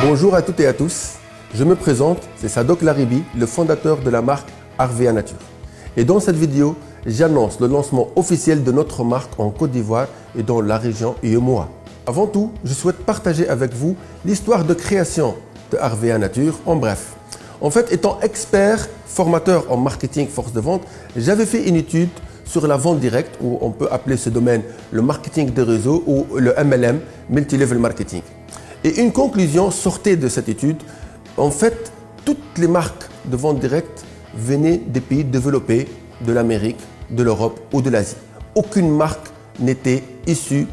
Bonjour à toutes et à tous, je me présente, c'est Sadok Laribi, le fondateur de la marque Harvea Nature. Et dans cette vidéo, j'annonce le lancement officiel de notre marque en Côte d'Ivoire et dans la région UEMOA. Avant tout, je souhaite partager avec vous l'histoire de création de Harvea Nature en bref. En fait, étant expert, formateur en marketing force de vente, j'avais fait une étude sur la vente directe, ou on peut appeler ce domaine le marketing de réseau ou le MLM, Multi-Level Marketing. Et une conclusion sortait de cette étude. En fait, toutes les marques de vente directe venaient des pays développés, de l'Amérique, de l'Europe ou de l'Asie. Aucune marque n'était issue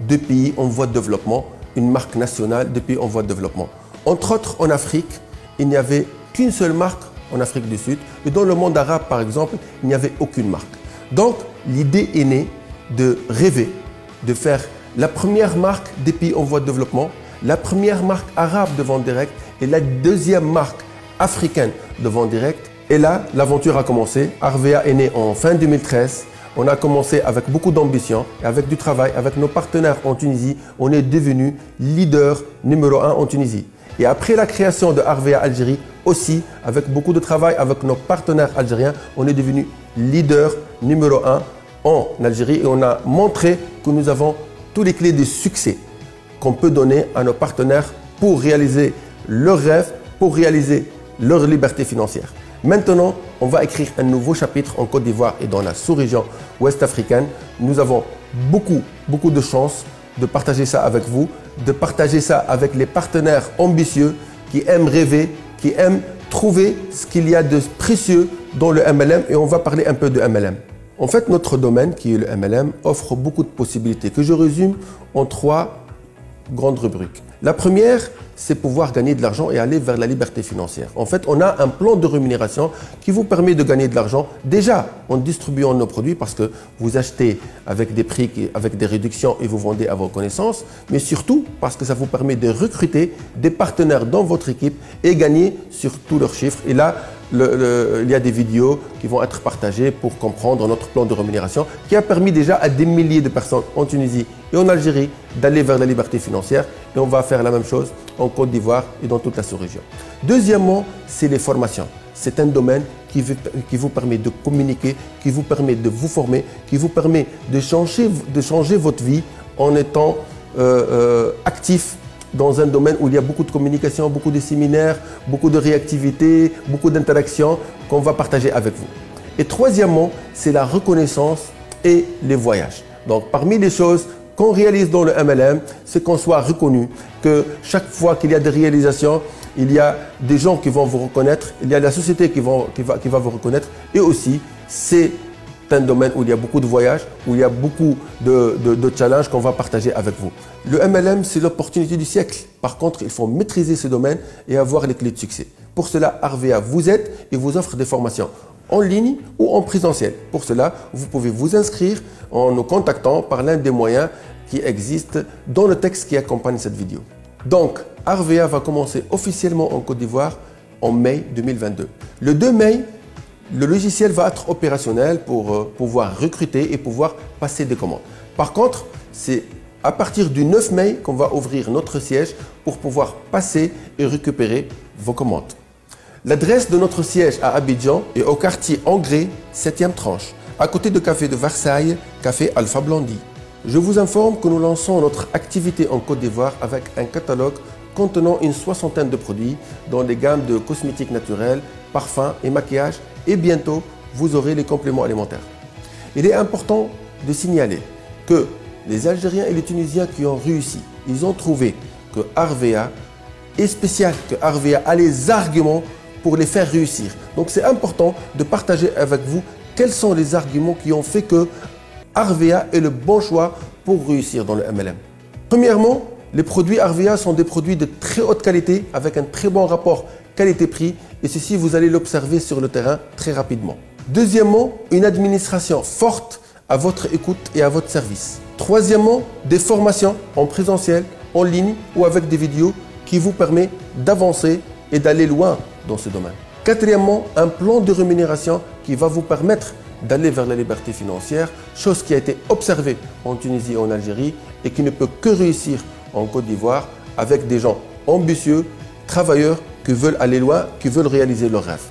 de pays en voie de développement, une marque nationale de pays en voie de développement. Entre autres, en Afrique, il n'y avait qu'une seule marque en Afrique du Sud. Et dans le monde arabe, par exemple, il n'y avait aucune marque. Donc, l'idée est née de rêver, de faire la première marque des pays en voie de développement, la première marque arabe de vente directe et la deuxième marque africaine de vente directe. Et là, l'aventure a commencé. Harvea est né en fin 2013. On a commencé avec beaucoup d'ambition et avec du travail, avec nos partenaires en Tunisie. On est devenu leader numéro 1 en Tunisie. Et après la création de Harvea Algérie, aussi, avec beaucoup de travail avec nos partenaires algériens, on est devenu leader numéro 1 en Algérie et on a montré que nous avons toutes les clés de succès qu'on peut donner à nos partenaires pour réaliser leurs rêves, pour réaliser leur liberté financière. Maintenant, on va écrire un nouveau chapitre en Côte d'Ivoire et dans la sous-région ouest africaine. Nous avons beaucoup de chance de partager ça avec vous, de partager ça avec les partenaires ambitieux qui aiment rêver, qui aiment trouver ce qu'il y a de précieux dans le MLM et on va parler un peu de MLM. En fait, notre domaine qui est le MLM offre beaucoup de possibilités que je résume en 3 grandes rubriques. La première, c'est pouvoir gagner de l'argent et aller vers la liberté financière. En fait, on a un plan de rémunération qui vous permet de gagner de l'argent déjà en distribuant nos produits parce que vous achetez avec des prix, avec des réductions et vous vendez à vos connaissances, mais surtout parce que ça vous permet de recruter des partenaires dans votre équipe et gagner sur tous leurs chiffres. Et là, il y a des vidéos qui vont être partagées pour comprendre notre plan de rémunération qui a permis déjà à des milliers de personnes en Tunisie et en Algérie d'aller vers la liberté financière et on va faire la même chose en Côte d'Ivoire et dans toute la sous-région. Deuxièmement, c'est les formations. C'est un domaine qui vous permet de communiquer, qui vous permet de vous former, qui vous permet de changer votre vie en étant actif dans un domaine où il y a beaucoup de communication, beaucoup de séminaires, beaucoup de réactivité, beaucoup d'interactions qu'on va partager avec vous. Et troisièmement, c'est la reconnaissance et les voyages. Donc, parmi les choses qu'on réalise dans le MLM, c'est qu'on soit reconnu, que chaque fois qu'il y a des réalisations, il y a des gens qui vont vous reconnaître, il y a la société qui va vous reconnaître et aussi, c'est un domaine où il y a beaucoup de voyages, où il y a beaucoup de challenges qu'on va partager avec vous. Le MLM, c'est l'opportunité du siècle. Par contre, il faut maîtriser ce domaine et avoir les clés de succès. Pour cela, Harvea vous aide et vous offre des formations en ligne ou en présentiel. Pour cela, vous pouvez vous inscrire en nous contactant par l'un des moyens qui existent dans le texte qui accompagne cette vidéo. Donc, Harvea va commencer officiellement en Côte d'Ivoire en mai 2022. Le 2 mai, le logiciel va être opérationnel pour pouvoir recruter et pouvoir passer des commandes. Par contre, c'est à partir du 9 mai qu'on va ouvrir notre siège pour pouvoir passer et récupérer vos commandes. L'adresse de notre siège à Abidjan est au quartier Angré, 7e tranche, à côté du café de Versailles, café Alpha Blondie. Je vous informe que nous lançons notre activité en Côte d'Ivoire avec un catalogue contenant une 60aine de produits dans les gammes de cosmétiques naturels, parfums et maquillage et bientôt vous aurez les compléments alimentaires. Il est important de signaler que les Algériens et les Tunisiens qui ont réussi, ils ont trouvé que Harvea est spécial, que Harvea a les arguments pour les faire réussir. Donc c'est important de partager avec vous quels sont les arguments qui ont fait que Harvea est le bon choix pour réussir dans le MLM. Premièrement, les produits Harvea sont des produits de très haute qualité avec un très bon rapport qualité-prix et ceci vous allez l'observer sur le terrain très rapidement. Deuxièmement, une administration forte à votre écoute et à votre service. Troisièmement, des formations en présentiel, en ligne ou avec des vidéos qui vous permet d'avancer et d'aller loin dans ce domaine. Quatrièmement, un plan de rémunération qui va vous permettre d'aller vers la liberté financière, chose qui a été observée en Tunisie et en Algérie et qui ne peut que réussir en Côte d'Ivoire avec des gens ambitieux, travailleurs qui veulent aller loin, qui veulent réaliser leurs rêves.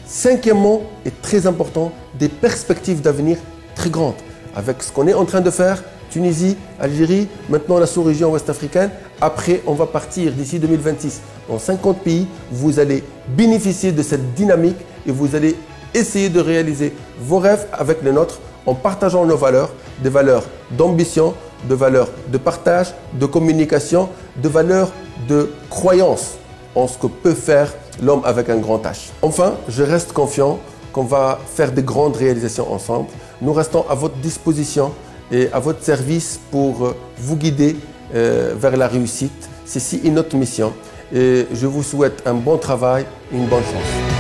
Cinquièmement, et très important, des perspectives d'avenir très grandes. Avec ce qu'on est en train de faire, Tunisie, Algérie, maintenant la sous-région ouest-africaine. Après, on va partir d'ici 2026 dans 50 pays. Vous allez bénéficier de cette dynamique et vous allez essayer de réaliser vos rêves avec les nôtres en partageant nos valeurs, des valeurs d'ambition, de valeurs de partage, de communication, de valeurs de croyance en ce que peut faire l'homme avec un grand H. Enfin, je reste confiant qu'on va faire de grandes réalisations ensemble. Nous restons à votre disposition et à votre service pour vous guider vers la réussite. Ceci est notre mission et je vous souhaite un bon travail et une bonne chance.